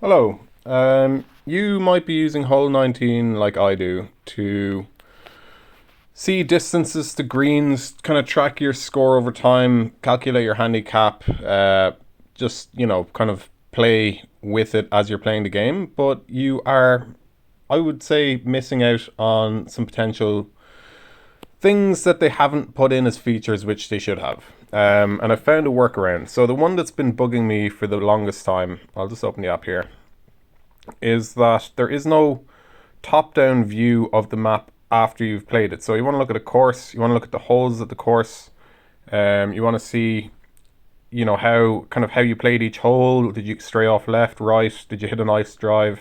Hello. You might be using Hole19 like I do to see distances to greens, kind of track your score over time, calculate your handicap, just, kind of play with it as you're playing the game. But you are, I would say, missing out on some potential things that they haven't put in as features which they should have. And I found a workaround. So the one that's been bugging me for the longest time, I'll just open the app here, is that there is no top-down view of the map after you've played it. So you want to look at a course, you want to look at the holes at the course, you want to see, how you played each hole. Did you stray off left, right? Did you hit a nice drive?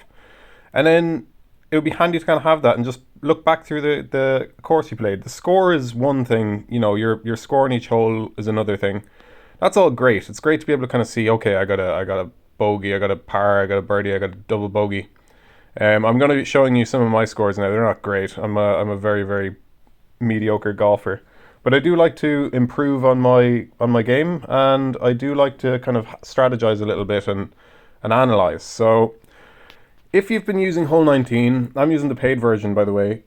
And then it would be handy to kind of have that and just look back through the course you played. The score is one thing, your score in each hole is another thing. That's all great. It's great to be able to kind of see, okay, I got a bogey, I got a par, I got a birdie, I got a double bogey. I'm going to be showing you some of my scores now. They're not great. I'm a very, very mediocre golfer, but I do like to improve on my game, and I do like to kind of strategize a little bit and analyze. So if you've been using Hole19, I'm using the paid version, by the way,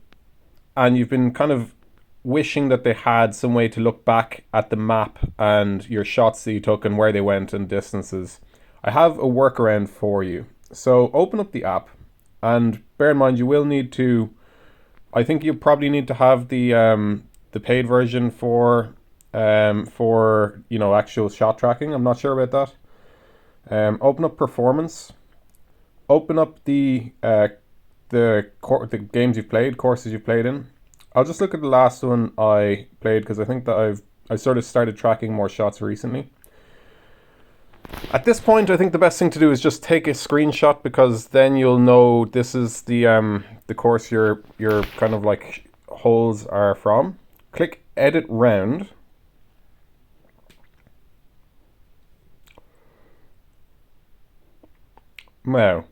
and you've been kind of wishing that they had some way to look back at the map and your shots that you took and where they went and distances, I have a workaround for you. So open up the app, and bear in mind you will need to, I think you probably need to have the paid version for actual shot tracking. I'm not sure about that. Open up performance. Open up the games you've played, courses you've played in. I'll just look at the last one I played because I think that I sort of started tracking more shots recently. At this point, I think the best thing to do is just take a screenshot, because then you'll know this is the course your kind of like holes are from. Click edit round. Now,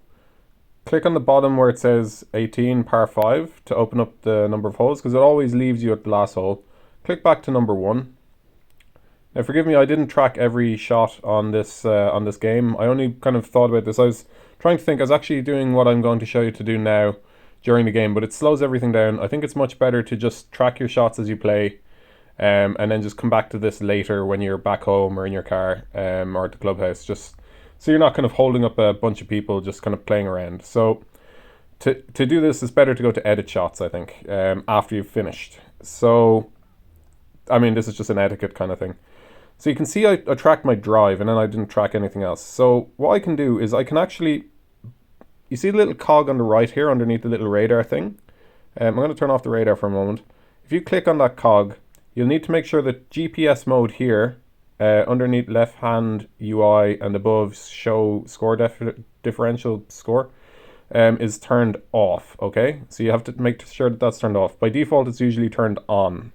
click on the bottom where it says 18 par 5 to open up the number of holes, because it always leaves you at the last hole. Click back to number 1. Now, forgive me, I didn't track every shot on this game. I only kind of thought about this. I was trying to think. I was actually doing what I'm going to show you to do now during the game, but it slows everything down. I think it's much better to just track your shots as you play, and then just come back to this later when you're back home or in your car, or at the clubhouse, just so you're not kind of holding up a bunch of people just kind of playing around. So to do this, it's better to go to edit shots, I think, after you've finished. So, I mean, this is just an etiquette kind of thing. So you can see I tracked my drive, and then I didn't track anything else. So what I can do is I can actually, you see the little cog on the right here underneath the little radar thing? I'm going to turn off the radar for a moment. If you click on that cog, you'll need to make sure that GPS mode here, underneath left hand UI and above show score differential score, is turned off. Okay, so you have to make sure that that's turned off. By default, it's usually turned on.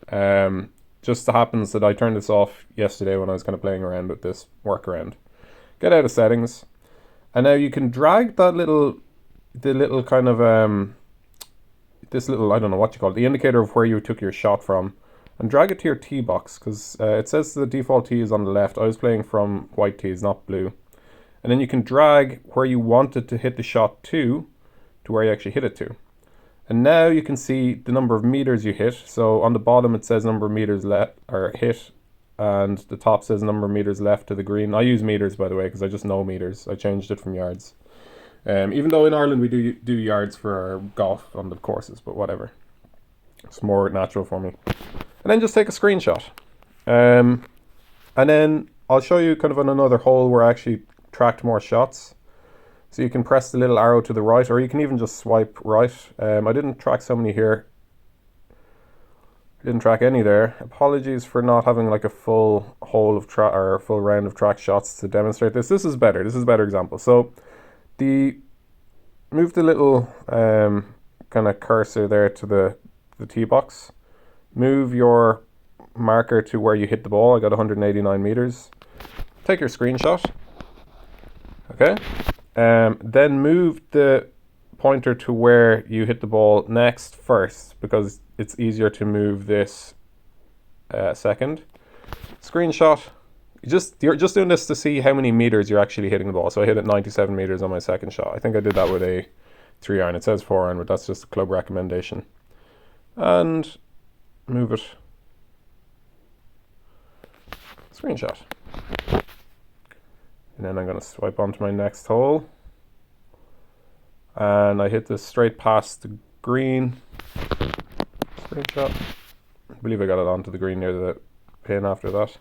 Just so happens that I turned this off yesterday when I was kind of playing around with this workaround. Get out of settings, and now you can drag that the little kind of this little, I don't know what you call it, the indicator of where you took your shot from, and drag it to your tee box, because it says the default tee is on the left. I was playing from white tees, not blue. And then you can drag where you wanted to hit the shot to where you actually hit it to. And now you can see the number of meters you hit. So on the bottom it says number of meters left or hit, and the top says number of meters left to the green. I use meters, by the way, because I just know meters. I changed it from yards. Even though in Ireland we do yards for our golf on the courses, but whatever. It's more natural for me. And then just take a screenshot. And then I'll show you kind of on another hole where I actually tracked more shots. So you can press the little arrow to the right, or you can even just swipe right. I didn't track so many here. Didn't track any there. Apologies for not having like a full hole of track or a full round of track shots to demonstrate this. This is better. This is a better example. So move the little kind of cursor there to the tee box. Move your marker to where you hit the ball. I got 189 meters. Take your screenshot. Okay. Then move the pointer to where you hit the ball next first, because it's easier to move this second. Screenshot, you're just doing this to see how many meters you're actually hitting the ball. So I hit it 97 meters on my second shot. I think I did that with a 3-iron. It says 4-iron, but that's just a club recommendation. And move it. Screenshot. And then I'm going to swipe onto my next hole. And I hit this straight past the green. Screenshot. I believe I got it onto the green near the pin after that.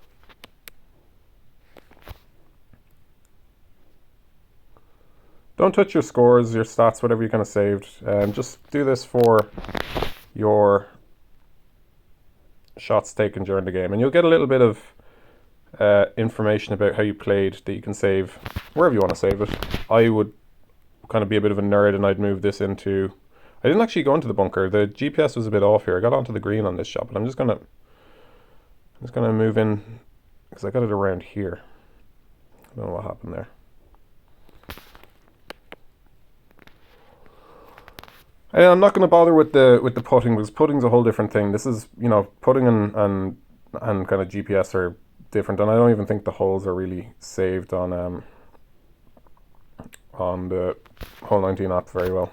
Don't touch your scores, your stats, whatever you kind of saved. Just do this for your shots taken during the game. And you'll get a little bit of information about how you played that you can save wherever you want to save it. I would kind of be a bit of a nerd and I'd move this into... I didn't actually go into the bunker. The GPS was a bit off here. I got onto the green on this shot, but I'm just gonna move in because I got it around here. I don't know what happened there. And I'm not going to bother with the putting because putting's a whole different thing. This is, you know, putting and kind of GPS are different, and I don't even think the holes are really saved on the Hole19 app very well.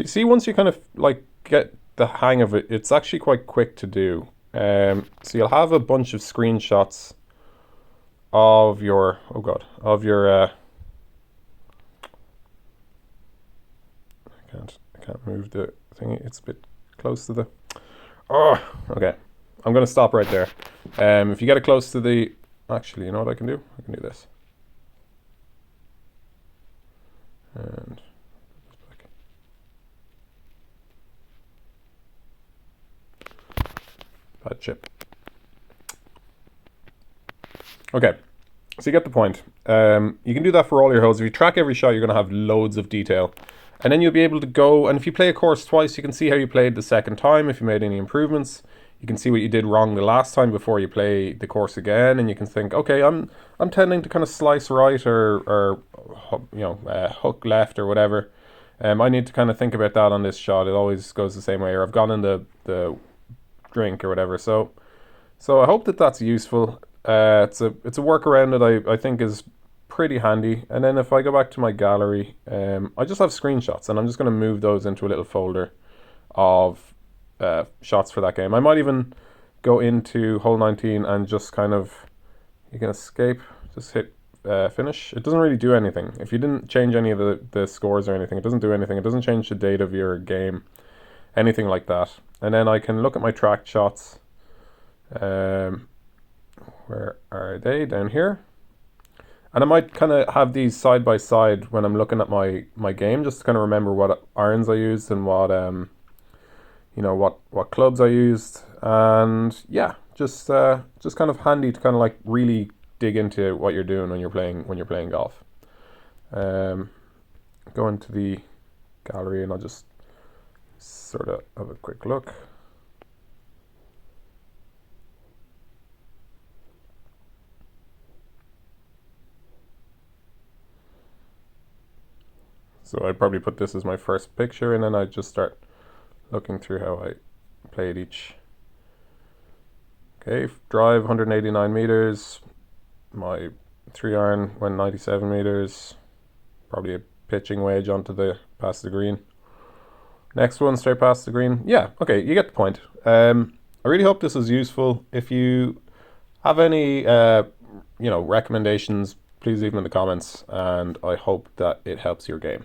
See, once you kind of like get the hang of it, it's actually quite quick to do. So you'll have a bunch of screenshots of your, I can't move the thing. It's a bit close to the. Oh, okay. I'm gonna stop right there. If you get it close to the, actually, you know what I can do? I can do this. And bad chip. Okay, so you get the point. You can do that for all your holes. If you track every shot, you're going to have loads of detail. And then you'll be able to go, and if you play a course twice, you can see how you played the second time, if you made any improvements. You can see what you did wrong the last time before you play the course again, and you can think, okay, I'm tending to kind of slice right or you know, hook left or whatever. I need to kind of think about that on this shot. It always goes the same way, or I've gone in the drink or whatever. So I hope that that's useful. It's a workaround that I think is pretty handy. And then if I go back to my gallery, I just have screenshots, and I'm just going to move those into a little folder of shots for that game. I might even go into Hole19 and just kind of, you can escape, just hit finish. It doesn't really do anything. If you didn't change any of the scores or anything, it doesn't do anything. It doesn't change the date of your game, anything like that. And then I can look at my tracked shots. Where are they? Down here. And I might kind of have these side by side when I'm looking at my game, just to kind of remember what irons I used and what you know, what clubs I used. And yeah, just kind of handy to kind of like really dig into what you're doing when you're playing golf. Go into the gallery and I'll just sort of have a quick look. So I'd probably put this as my first picture, and then I'd just start looking through how I played each. Okay, drive 189 meters. My 3-iron went 97 meters. Probably a pitching wedge onto past the green. Next one, straight past the green. Yeah, okay, you get the point. I really hope this is useful. If you have any you know, recommendations, please leave them in the comments, and I hope that it helps your game.